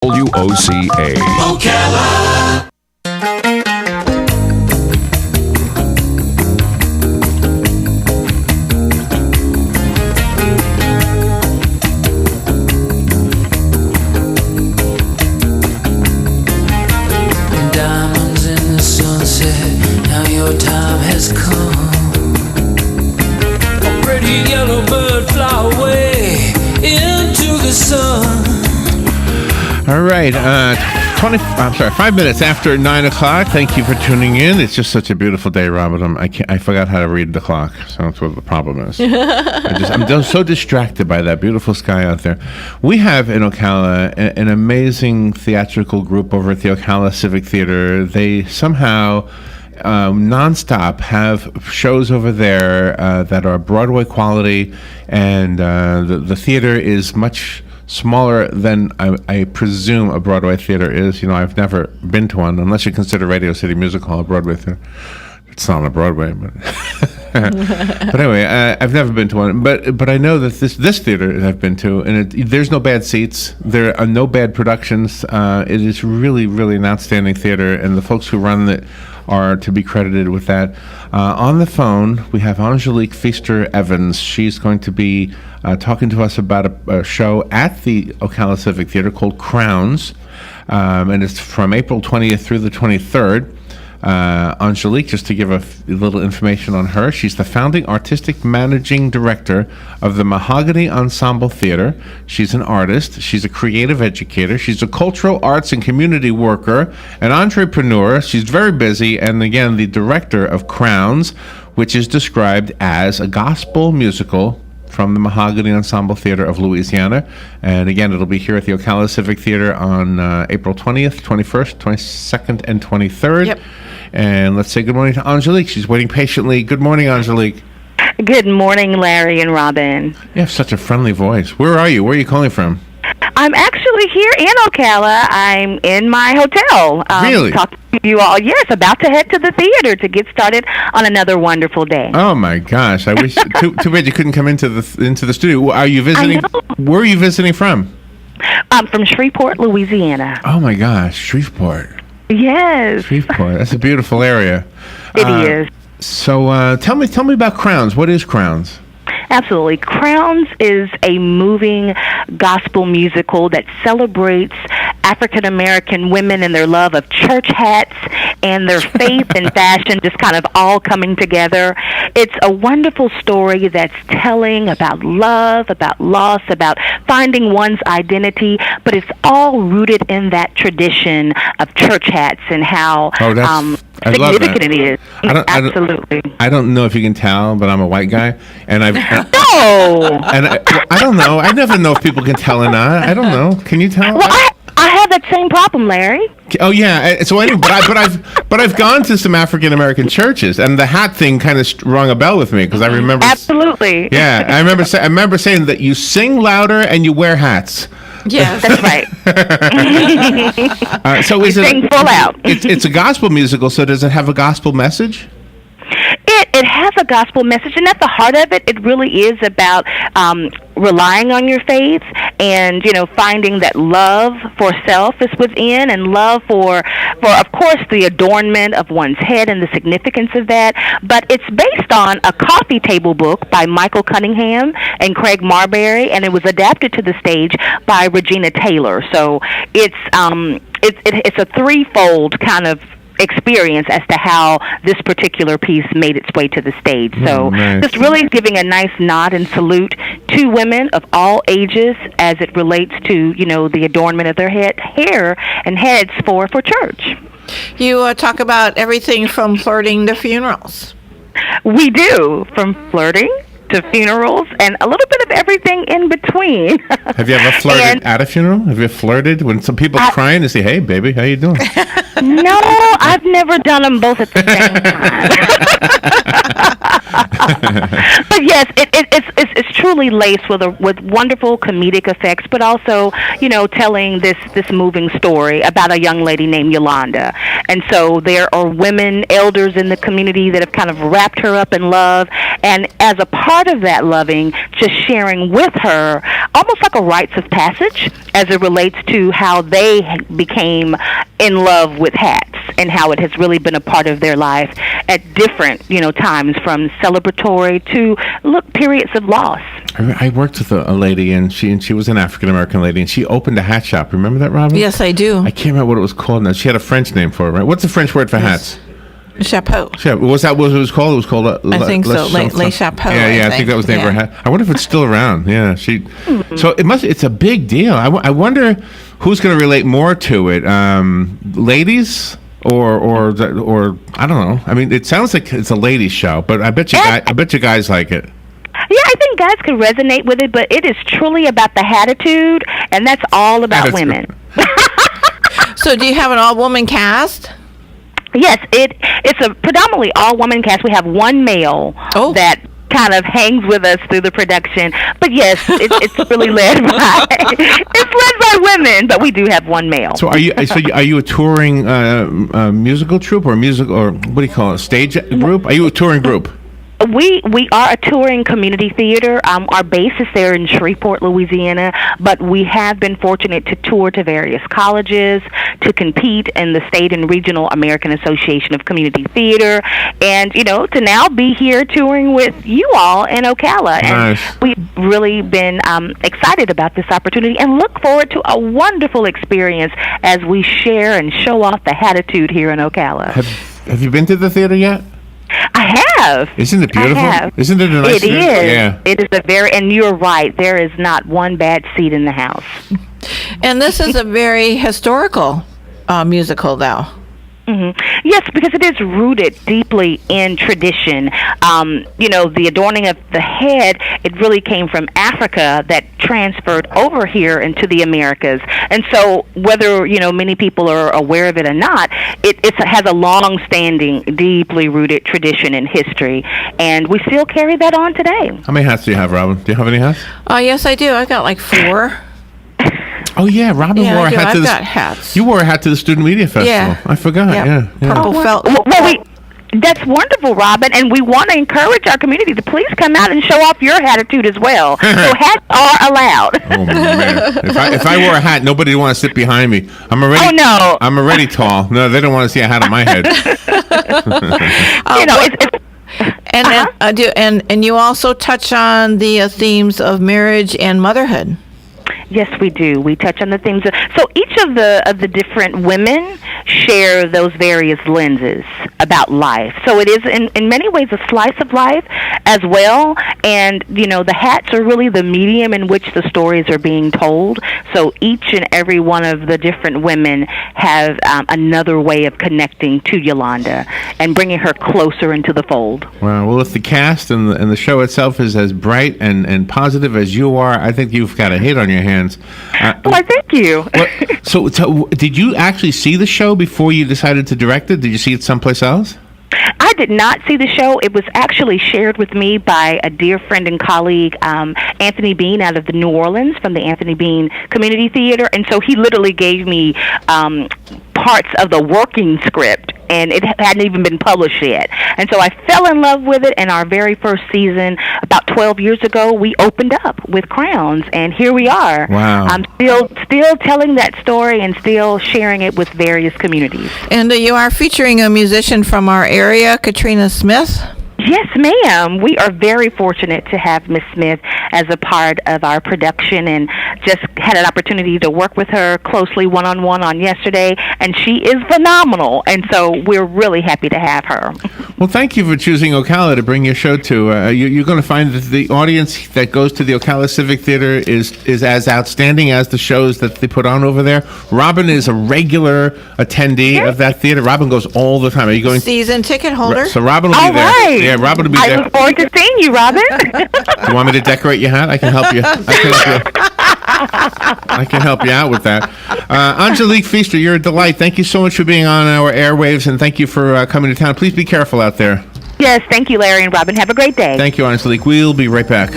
WOCA. Ocala. Diamonds in the sunset, now your time has come. A pretty yellow bird fly away into the sun. All right, 5 minutes after 9 o'clock. Thank you for tuning in. It's just such a beautiful day, Robin. I forgot how to read the clock, so that's what the problem is. I'm so distracted by that beautiful sky out there. We have in Ocala an amazing theatrical group over at the Ocala Civic Theater. They somehow nonstop have shows over there that are Broadway quality, and the theater is much smaller than I presume a Broadway theater is. You know, I've never been to one, unless you consider Radio City Music Hall a Broadway theater. It's not on a Broadway, but but anyway, I've never been to one. But I know that this theater I've been to, and there's no bad seats. There are no bad productions. It is really, really an outstanding theater, and the folks who run it are to be credited with that. On the phone, we have Angelique Feaster-Evans. She's going to be talking to us about a show at the Ocala Civic Theater called Crowns, and it's from April 20th through the 23rd. Angelique, just to give a little information on her, she's the founding artistic managing director of the Mahogany Ensemble Theater. She's an artist. She's a creative educator. She's a cultural arts and community worker, an entrepreneur. She's very busy, and again, the director of Crowns, which is described as a gospel musical from the Mahogany Ensemble Theater of Louisiana. And again, it'll be here at the Ocala Civic Theater on April 20th, 21st, 22nd, and 23rd. Yep. And let's say good morning to Angelique. She's waiting patiently. Good morning, Angelique. Good morning, Larry and Robin. You have such a friendly voice. Where are you? Where are you calling from? I'm actually here in Ocala. I'm in my hotel. Really? Talking to you all. Yes, about to head to the theater to get started on another wonderful day. Oh my gosh! I wish. Too bad you couldn't come into the studio. Are you visiting? Where are you visiting from? I'm from Shreveport, Louisiana. Oh my gosh, Shreveport. Yes. Shreveport. That's a beautiful area. It is. So tell me about Crowns. What is Crowns? Absolutely. Crowns is a moving gospel musical that celebrates African-American women and their love of church hats and their faith and fashion just kind of all coming together. It's a wonderful story that's telling about love, about loss, about finding one's identity, but it's all rooted in that tradition of church hats and how significant it is. Absolutely. I don't know if you can tell, but I'm a white guy, and No! And I don't know. I never know if people can tell or not. I don't know. Can you tell? Well, I have that same problem, Larry. Oh yeah. So anyway, but I've gone to some African American churches, and the hat thing kind of rung a bell with me because I remember. Absolutely. Yeah, I remember saying that you sing louder and you wear hats. Yeah, that's right. So is it sing full out? It's a gospel musical. So does it have a gospel message? It has a gospel message, and at the heart of it, it really is about relying on your faith and, finding that love for self is within, and love for of course, the adornment of one's head and the significance of that. But it's based on a coffee table book by Michael Cunningham and Craig Marbury, and it was adapted to the stage by Regina Taylor. So it's a threefold kind of experience as to how this particular piece made its way to the stage. So nice. Just really giving a nice nod and salute to women of all ages as it relates to, the adornment of their hair and heads for church. You talk about everything from flirting to funerals. We do, from flirting to funerals and a little bit of everything in between. Have you ever flirted at a funeral? Have you flirted when some people are crying and say, "Hey, baby, how you doing?" No, I've never done them both at the same time. But yes, it's truly laced with wonderful comedic effects, but also, telling this moving story about a young lady named Yolanda. And so there are women, elders in the community that have kind of wrapped her up in love, and as a part of that loving, just sharing with her almost like a rites of passage as it relates to how they became in love with hats and how it has really been a part of their life at different, times, from celebratory to periods of loss. I worked with a lady, and she was an African American lady, and she opened a hat shop. Remember that, Robin? Yes, I do. I can't remember what it was called now. She had a French name for it, right? What's the French word for hats? Chapeau. Yeah, was that what it was called? It was called I think so. Les Chapeaux. Yeah, I think that was the name of her hat. I wonder if it's still around. Yeah, So it's a big deal. I wonder who's going to relate more to it, ladies or I don't know. I mean, it sounds like it's a ladies' show, but I bet you guys like it. Yeah, I think guys could resonate with it, but it is truly about the attitude, and that's all about women. So, do you have an all-woman cast? Yes, it's a predominantly all-woman cast. We have one male that kind of hangs with us through the production. But yes, it's really led by women. But we do have one male. So are you a touring musical troupe or what do you call it? Stage group? Are you a touring group? We are a touring community theater. Our base is there in Shreveport, Louisiana, but we have been fortunate to tour to various colleges, to compete in the state and regional American Association of Community Theater, and, to now be here touring with you all in Ocala. Nice. And we've really been excited about this opportunity and look forward to a wonderful experience as we share and show off the attitude here in Ocala. Have you been to the theater yet? I have. Isn't it beautiful? I have. Isn't it a nice theater? It is. Yeah. It is and you're right, there is not one bad seat in the house. And this is a very historical musical, though. Mm-hmm. Yes, because it is rooted deeply in tradition. The adorning of the head, it really came from Africa that transferred over here into the Americas. And so whether, many people are aware of it or not, it has a long-standing, deeply rooted tradition and history. And we still carry that on today. How many hats do you have, Robin? Do you have any hats? Yes, I do. I got like 4. Oh yeah, Robin wore a hat to got hats. You wore a hat to the Student Media Festival. Yeah. I forgot. Yeah. Purple felt. Well, that's wonderful, Robin, and we want to encourage our community to please come out and show off your attitude as well. So hats are allowed. Oh man! If I wore a hat, nobody would want to sit behind me. I'm already. Oh no! I'm already tall. No, they don't want to see a hat on my head. And you also touch on the themes of marriage and motherhood. Yes, we do. We touch on the themes. So each of the different women share those various lenses about life. So it is in many ways a slice of life as well. And, the hats are really the medium in which the stories are being told. So each and every one of the different women have another way of connecting to Yolanda and bringing her closer into the fold. Wow. Well, if the cast and the show itself is as bright and positive as you are, I think you've got a hit on your hands. Well, thank you. So did you actually see the show before you decided to direct it? Did you see it someplace else? I did not see the show. It was actually shared with me by a dear friend and colleague, Anthony Bean, out of the New Orleans, from the Anthony Bean Community Theater. And so he literally gave me parts of the working script, and it hadn't even been published yet. And so I fell in love with it, and our very first season, about 12 years ago, we opened up with Crowns, and here we are. Wow. I'm still telling that story and still sharing it with various communities. And you are featuring a musician from our area, Katrina Smith. Yes, ma'am. We are very fortunate to have Miss Smith as a part of our production, and just had an opportunity to work with her closely one-on-one on yesterday, and she is phenomenal, and so we're really happy to have her. Well, thank you for choosing Ocala to bring your show to. You're going to find that the audience that goes to the Ocala Civic Theater is as outstanding as the shows that they put on over there. Robin is a regular attendee of that theater. Robin goes all the time. Are you going? Season ticket holder. So Robin will be there. Right. Yeah, Robin will be there. I look forward to seeing you, Robin. You want me to decorate your hat? I can help you. I can help you out with that. Angelique Feaster, you're a delight. Thank you so much for being on our airwaves, and thank you for coming to town. Please be careful out there. Yes, thank you, Larry and Robin. Have a great day. Thank you, Angelique. We'll be right back.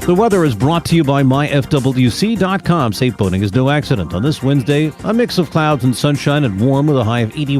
The weather is brought to you by myfwc.com. Safe boating is no accident. On this Wednesday, a mix of clouds and sunshine and warm with a high of 81.